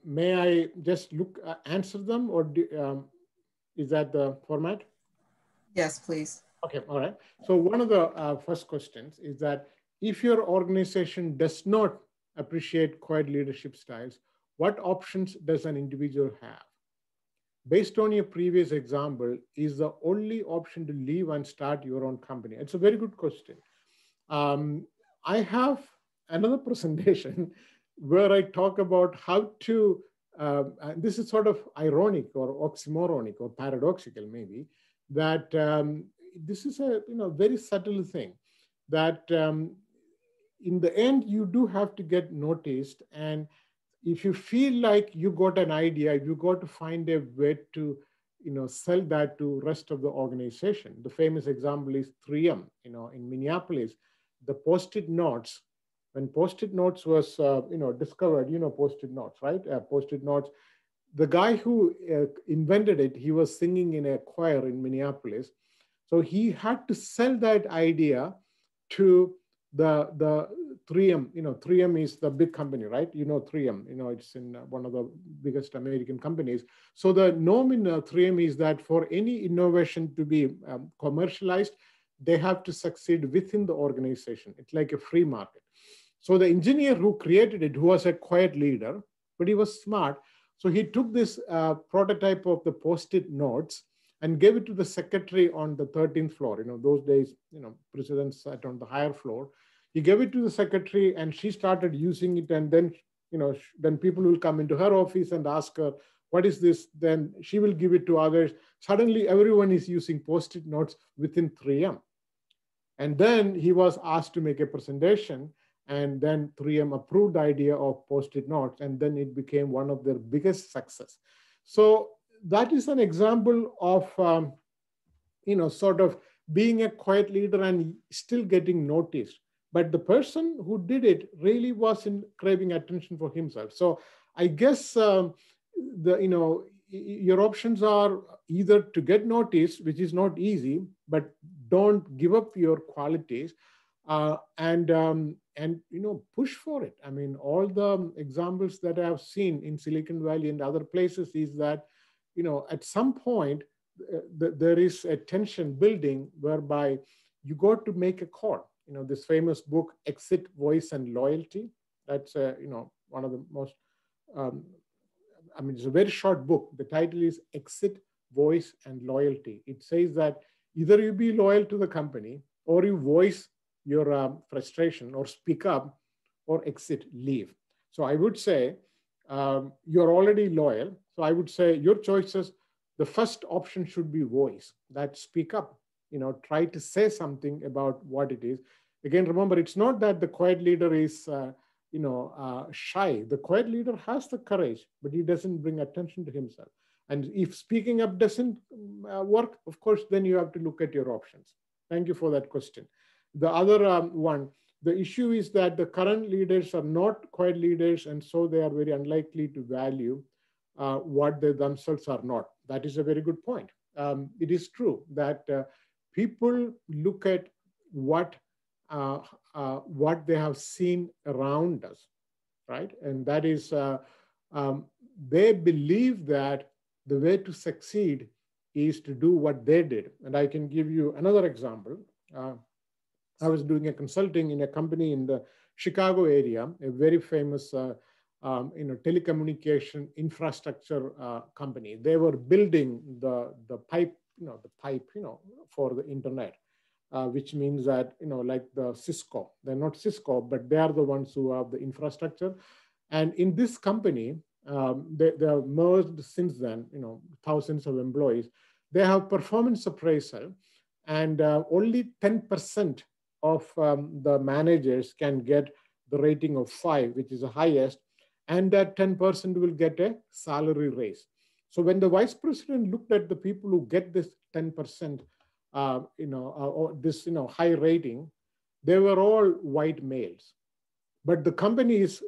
May I just answer them, or is that the format? Yes, please. Okay, all right. So one of the first questions is that if your organization does not appreciate quiet leadership styles, what options does an individual have? Based on your previous example, is the only option to leave and start your own company? It's a very good question. I have another presentation where I talk about how to, and this is sort of ironic or oxymoronic or paradoxical maybe, that this is a very subtle thing that in the end you do have to get noticed, and if you feel like you got an idea, you got to find a way to sell that to rest of the organization. The famous example is 3M, in Minneapolis, the post-it notes. When post-it notes was discovered, post-it notes, right? Post-it notes. The guy who invented it, he was singing in a choir in Minneapolis. So he had to sell that idea to the 3M. 3M is the big company, right? 3M, it's in one of the biggest American companies. So the norm in 3M is that for any innovation to be commercialized, they have to succeed within the organization. It's like a free market. So the engineer who created it, who was a quiet leader, but he was smart. So he took this prototype of the post-it notes and gave it to the secretary on the 13th floor. Those days, presidents sat on the higher floor. He gave it to the secretary and she started using it. And then, then people will come into her office and ask her, what is this? Then she will give it to others. Suddenly everyone is using post-it notes within 3M. And then he was asked to make a presentation, and then 3M approved the idea of post-it notes, and then it became one of their biggest success. So that is an example of, sort of being a quiet leader and still getting noticed. But the person who did it really wasn't craving attention for himself. So I guess your options are either to get noticed, which is not easy, but don't give up your qualities, and push for it. I mean, all the examples that I have seen in Silicon Valley and other places is that, at some point there is a tension building whereby you got to make a call. This famous book, Exit, Voice, and Loyalty. That's one of the most. It's a very short book. The title is Exit, Voice, and Loyalty. It says that either you be loyal to the company, or you voice your frustration, or speak up, or exit, leave. So I would say you're already loyal. So I would say your choices, the first option should be voice, that speak up, try to say something about what it is. Again, remember, it's not that the quiet leader is shy. The quiet leader has the courage, but he doesn't bring attention to himself. And if speaking up doesn't work, of course, then you have to look at your options. Thank you for that question. The other one, the issue is that the current leaders are not quiet leaders, and so they are very unlikely to value what they themselves are not. That is a very good point. It is true that people look at what they have seen around us, right? And that is, they believe that the way to succeed is to do what they did. And I can give you another example. I was doing a consulting in a company in the Chicago area, a very famous telecommunication infrastructure company. They were building the pipe, for the internet. Which means that, like the Cisco, they're not Cisco, but they are the ones who have the infrastructure. And in this company, they have merged since then, thousands of employees. They have performance appraisal, and only 10% of the managers can get the rating of 5, which is the highest, and that 10% will get a salary raise. So when the vice president looked at the people who get this 10% this high rating, they were all white males. But the company is,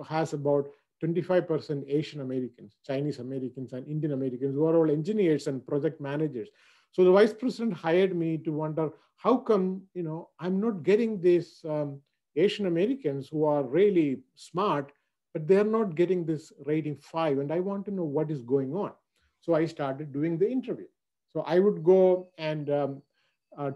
has about 25% Asian Americans, Chinese Americans, and Indian Americans who are all engineers and project managers. So the vice president hired me to wonder how come, I'm not getting these Asian Americans who are really smart, but they're not getting this rating 5. And I want to know what is going on. So I started doing the interview. So I would go and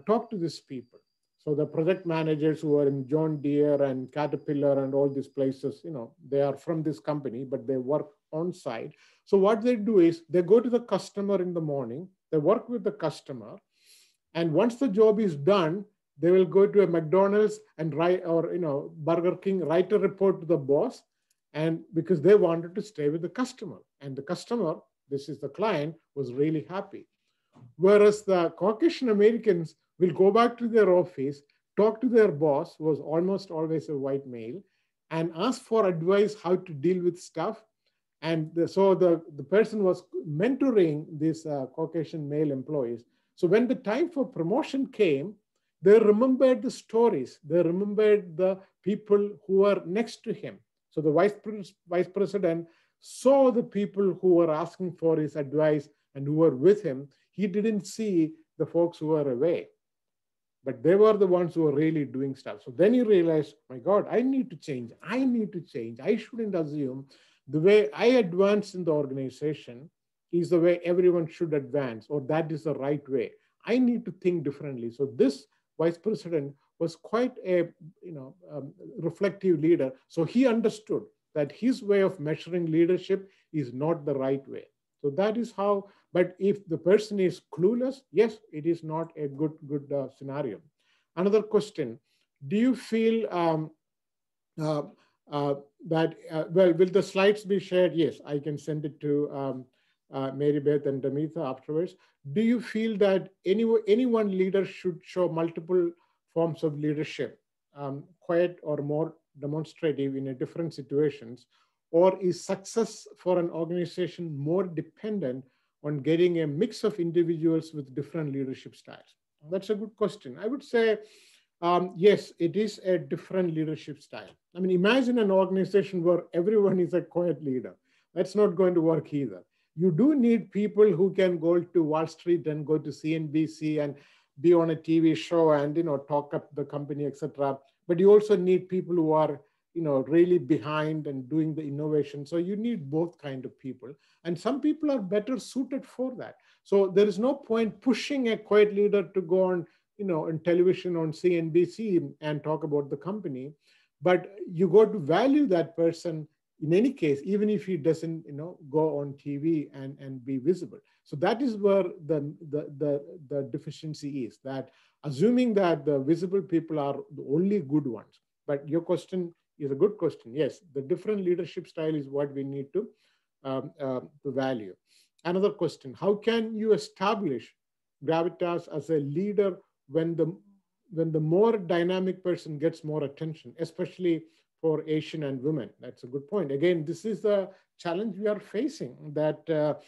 talk to these people. So the project managers who are in John Deere and Caterpillar and all these places, they are from this company, but they work on site. So what they do is they go to the customer in the morning, they work with the customer, and once the job is done, they will go to a McDonald's and write, or Burger King, write a report to the boss, and because they wanted to stay with the customer, and the customer, this is the client, was really happy. Whereas the Caucasian Americans will go back to their office, talk to their boss, who was almost always a white male, and ask for advice how to deal with stuff. And so the person was mentoring these Caucasian male employees. So when the time for promotion came, they remembered the stories. They remembered the people who were next to him. So the vice president saw the people who were asking for his advice and who were with him. He didn't see the folks who were away, but they were the ones who were really doing stuff. So then he realized, my God, I need to change. I need to change. I shouldn't assume the way I advance in the organization is the way everyone should advance, or that is the right way. I need to think differently. So this vice president was quite a reflective leader. So he understood that his way of measuring leadership is not the right way. So that is how, but if the person is clueless, yes, it is not a good scenario. Another question, do you feel that, well, will the slides be shared? Yes, I can send it to Mary Beth and Damitha afterwards. Do you feel that any one leader should show multiple forms of leadership, quiet or more demonstrative in a different situations? Or is success for an organization more dependent on getting a mix of individuals with different leadership styles? That's a good question. I would say, yes, it is a different leadership style. I mean, imagine an organization where everyone is a quiet leader. That's not going to work either. You do need people who can go to Wall Street and go to CNBC and be on a TV show and talk up the company, etc. But you also need people who are really behind and doing the innovation. So you need both kind of people. And some people are better suited for that. So there is no point pushing a quiet leader to go on, on television on CNBC and talk about the company. But you got to value that person in any case, even if he doesn't, go on TV and be visible. So that is where the deficiency is, that assuming that the visible people are the only good ones. But your question is a good question. Yes, the different leadership style is what we need to value. Another question, how can you establish Gravitas as a leader when the more dynamic person gets more attention, especially for Asian and women? That's a good point. Again, this is the challenge we are facing, that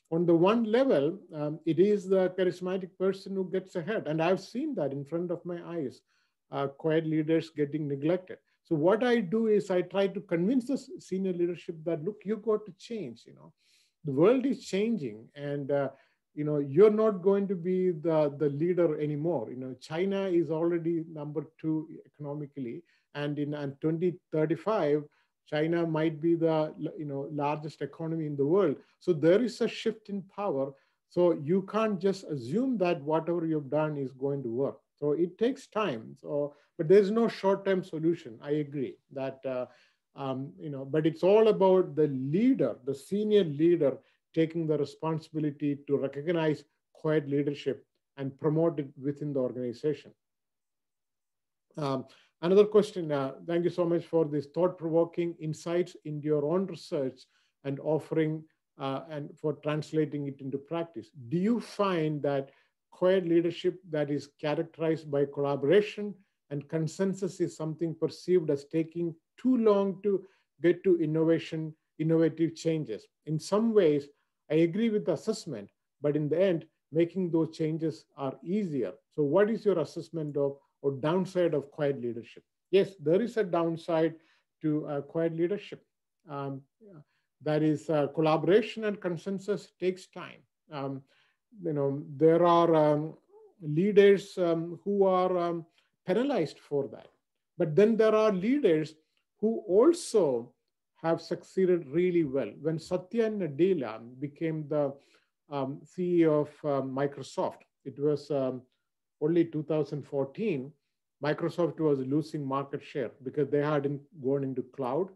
on the one level, it is the charismatic person who gets ahead. And I've seen that in front of my eyes, quiet leaders getting neglected. So what I do is I try to convince the senior leadership that, look, you got to change. The world is changing, and you're not going to be the leader anymore. China is already number 2 economically, and in 2035, China might be the largest economy in the world. So there is a shift in power. So you can't just assume that whatever you've done is going to work. So it takes time. So, but there's no short-term solution. I agree that, but it's all about the leader, the senior leader, taking the responsibility to recognize quiet leadership and promote it within the organization. Another question, thank you so much for this thought-provoking insights into your own research and offering and for translating it into practice. Do you find that quiet leadership that is characterized by collaboration and consensus is something perceived as taking too long to get to innovative changes? In some ways, I agree with the assessment, but in the end, making those changes are easier. So what is your assessment of or downside of quiet leadership? Yes, there is a downside to quiet leadership. Um, that is collaboration and consensus takes time. Um, there are leaders who are penalized for that. But then there are leaders who also have succeeded really well. When Satya Nadella became the CEO of Microsoft, it was only 2014, Microsoft was losing market share because they hadn't gone into cloud.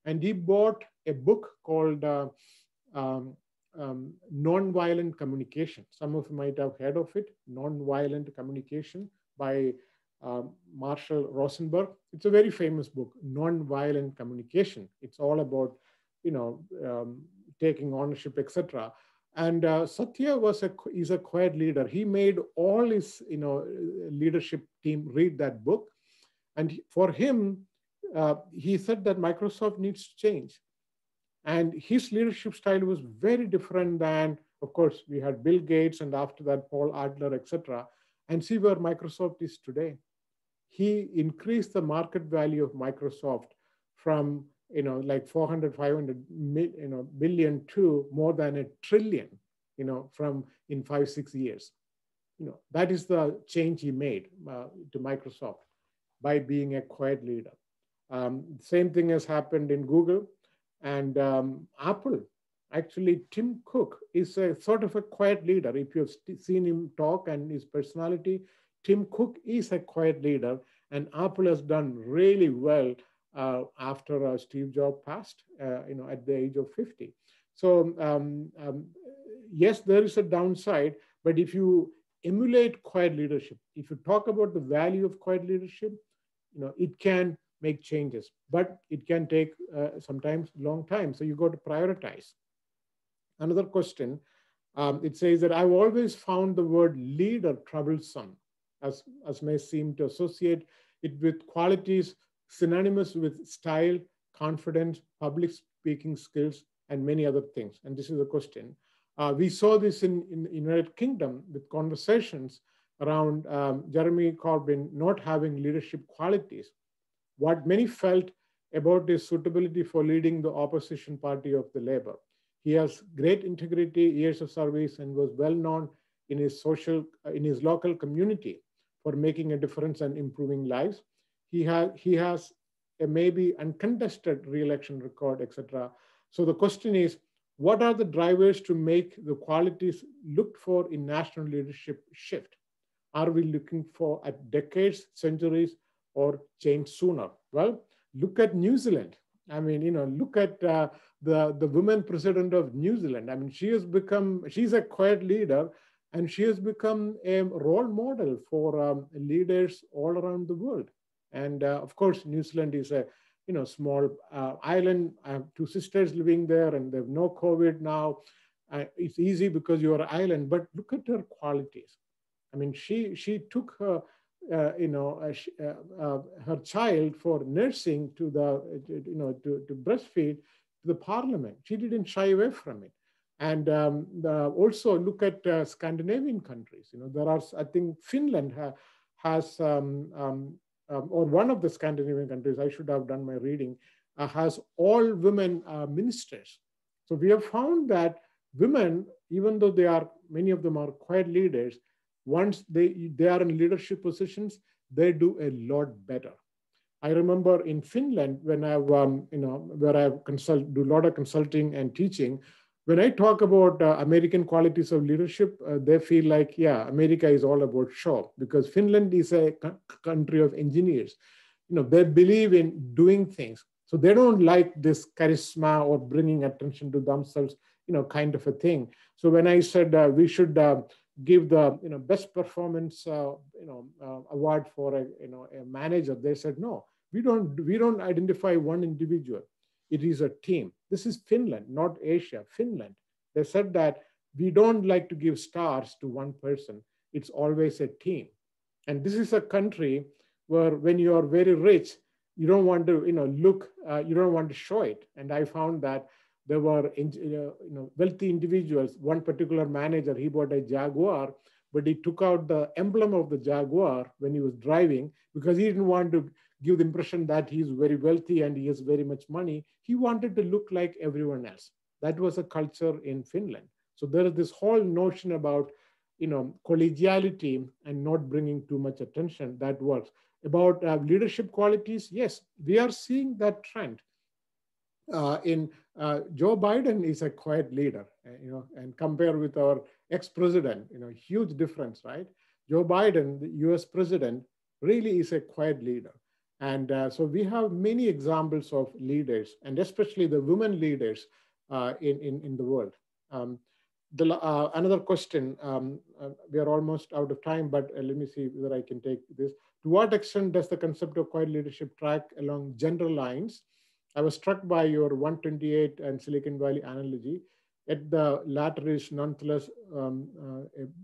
And he bought a book called um, Nonviolent Communication. Some of you might have heard of it, Nonviolent Communication by Marshall Rosenberg. It's a very famous book, Nonviolent Communication. It's all about, taking ownership, etc. And Satya is a quiet leader. He made all his, leadership team read that book. And for him, he said that Microsoft needs to change. And his leadership style was very different than, of course, we had Bill Gates and after that, Paul Adler, etc. And see where Microsoft is today. He increased the market value of Microsoft from, like 400, 500 billion to more than $1 trillion, from in 5-6 years. That is the change he made to Microsoft by being a quiet leader. Same thing has happened in Google and Apple. Actually, Tim Cook is a sort of a quiet leader. If you've seen him talk and his personality, Tim Cook is a quiet leader, and Apple has done really well after Steve Jobs passed, at the age of 50. So yes, there is a downside, but if you emulate quiet leadership, if you talk about the value of quiet leadership, it can make changes, but it can take sometimes long time. So you got to prioritize. Another question, it says that I've always found the word leader troublesome, as may seem to associate it with qualities synonymous with style, confidence, public speaking skills, and many other things. And this is a question. We saw this in the United Kingdom with conversations around Jeremy Corbyn not having leadership qualities. What many felt about his suitability for leading the opposition party of the Labour. He has great integrity, years of service, and was well known in his local community for making a difference and improving lives. He has a maybe uncontested re-election record, etc. So the question is, what are the drivers to make the qualities looked for in national leadership shift? Are we looking for at decades, centuries, or change sooner? Well, look at New Zealand. I mean, look at the woman president of New Zealand. I mean, she's a quiet leader, and she has become a role model for leaders all around the world. And of course, New Zealand is a small island. I have 2 sisters living there, and they have no COVID now. It's easy because you're an island, but look at her qualities. I mean, she took her her child for nursing to to breastfeed to the parliament. She didn't shy away from it. And also look at Scandinavian countries. There are, I think Finland has, or one of the Scandinavian countries, I should have done my reading, has all women ministers. So we have found that women, even though many of them are quiet leaders, once they are in leadership positions, they do a lot better. I remember in Finland when I, where I do a lot of consulting and teaching. When I talk about American qualities of leadership, they feel like, yeah, America is all about show, because Finland is a country of engineers. They believe in doing things. So they don't like this charisma or bringing attention to themselves, kind of a thing. So when I said we should give the best performance award for a manager, they said no, we don't identify one individual. It is a team. This is Finland, not Asia. Finland. They said that we don't like to give stars to one person. It's always a team. And this is a country where when you are very rich, you don't want to you don't want to show it. And I found that There were wealthy individuals. One particular manager, he bought a Jaguar, but he took out the emblem of the Jaguar when he was driving because he didn't want to give the impression that he's very wealthy and he has very much money. He wanted to look like everyone else. That was a culture in Finland. So there is this whole notion about collegiality and not bringing too much attention. That works. About leadership qualities, yes, we are seeing that trend. In Joe Biden is a quiet leader, and compare with our ex-president, huge difference, right? Joe Biden, the US president, really is a quiet leader. And so we have many examples of leaders, and especially the women leaders in the world. Another question, we are almost out of time, but let me see whether I can take this. To what extent does the concept of quiet leadership track along gender lines? I was struck by your 128 and Silicon Valley analogy. At the latter is nonetheless a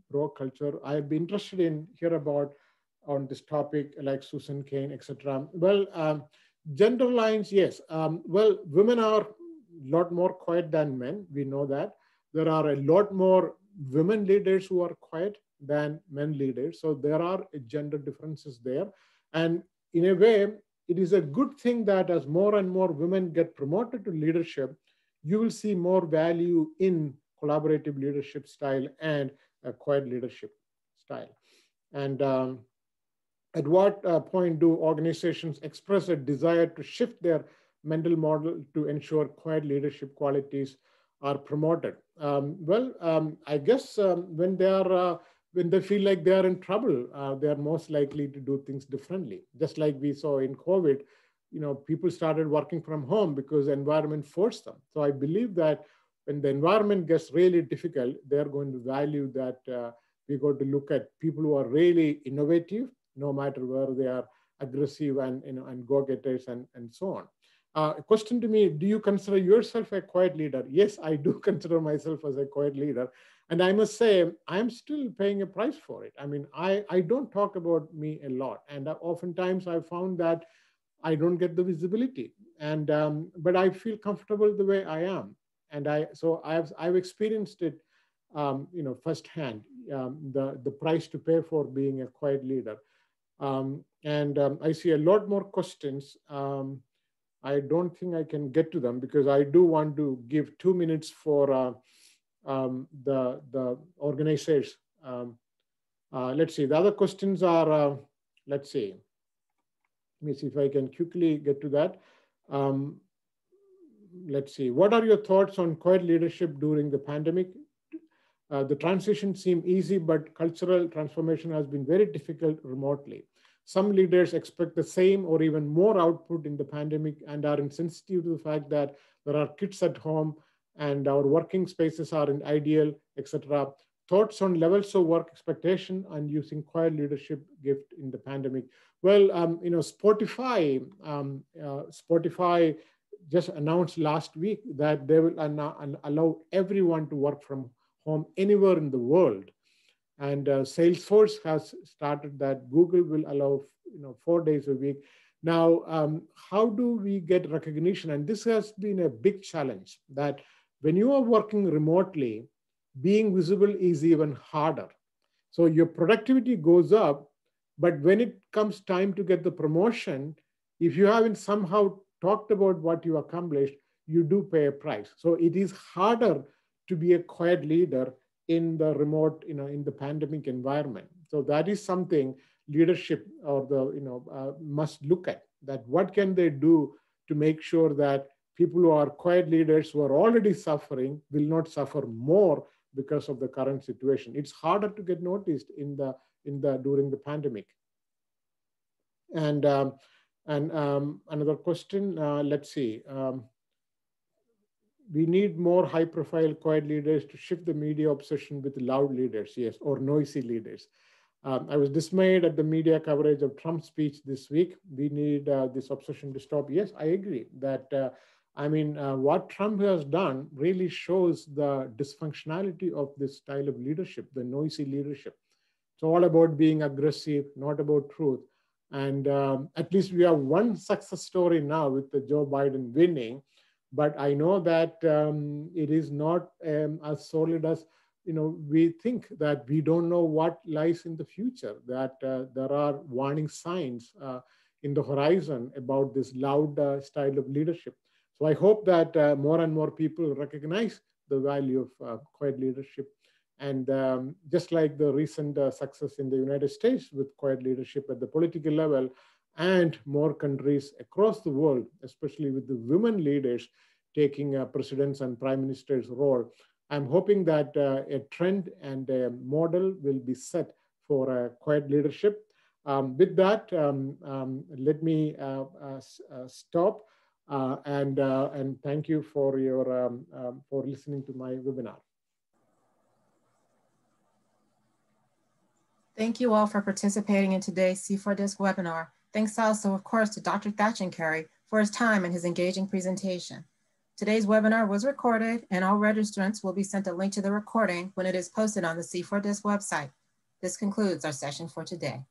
broad culture. I'd be interested in hear about on this topic, like Susan Cain, etc. Well, gender lines, yes. Well, women are a lot more quiet than men. We know that. There are a lot more women leaders who are quiet than men leaders. So there are gender differences there. And in a way, it is a good thing that as more and more women get promoted to leadership, you will see more value in collaborative leadership style and a quiet leadership style. And at what point do organizations express a desire to shift their mental model to ensure quiet leadership qualities are promoted? I guess when they feel like they are in trouble, they are most likely to do things differently. Just like we saw in COVID, people started working from home because the environment forced them. So I believe that when the environment gets really difficult, they're going to value that we got to look at people who are really innovative, no matter where they are aggressive and go-getters and so on. A question to me, do you consider yourself a quiet leader? Yes, I do consider myself as a quiet leader. And I must say, I'm still paying a price for it. I mean, I don't talk about me a lot. And oftentimes I've found that I don't get the visibility. And but I feel comfortable the way I am. And I've experienced it, firsthand, the price to pay for being a quiet leader. I see a lot more questions. I don't think I can get to them because I do want to give 2 minutes for the organizers. Let's see, the other questions are, let's see. Let me see if I can quickly get to that. Let's see, what are your thoughts on quiet leadership during the pandemic? The transition seemed easy, but cultural transformation has been very difficult remotely. Some leaders expect the same or even more output in the pandemic and are insensitive to the fact that there are kids at home and our working spaces aren't ideal, etc. Thoughts on levels of work expectation and using quiet leadership gift in the pandemic. Well, Spotify just announced last week that they will allow everyone to work from home anywhere in the world. And Salesforce has started that. Google will allow 4 days a week. Now, how do we get recognition? And this has been a big challenge, that when you are working remotely, being visible is even harder. So your productivity goes up, but when it comes time to get the promotion, if you haven't somehow talked about what you accomplished, you do pay a price. So it is harder to be a quiet leader in the remote, in the pandemic environment. So that is something leadership or the, must look at, that what can they do to make sure that people who are quiet leaders who are already suffering will not suffer more because of the current situation. It's harder to get noticed during the pandemic. And another question, let's see. We need more high-profile quiet leaders to shift the media obsession with loud leaders, yes, or noisy leaders. I was dismayed at the media coverage of Trump's speech this week. We need this obsession to stop. Yes, I agree that, what Trump has done really shows the dysfunctionality of this style of leadership, the noisy leadership. It's all about being aggressive, not about truth. And at least we have one success story now with the Joe Biden winning. but I know that it is not as solid as we think, that we don't know what lies in the future, that there are warning signs in the horizon about this loud style of leadership. So I hope that more and more people recognize the value of quiet leadership. And just like the recent success in the United States with quiet leadership at the political level, and more countries across the world, especially with the women leaders taking presidents and prime ministers' role, I'm hoping that a trend and a model will be set for quiet leadership. With that, let me stop and thank you for your for listening to my webinar. Thank you all for participating in today's C4Disc webinar. Thanks also, of course, to Dr. Thatchenkari for his time and his engaging presentation. Today's webinar was recorded, and all registrants will be sent a link to the recording when it is posted on the C4Disc website. This concludes our session for today.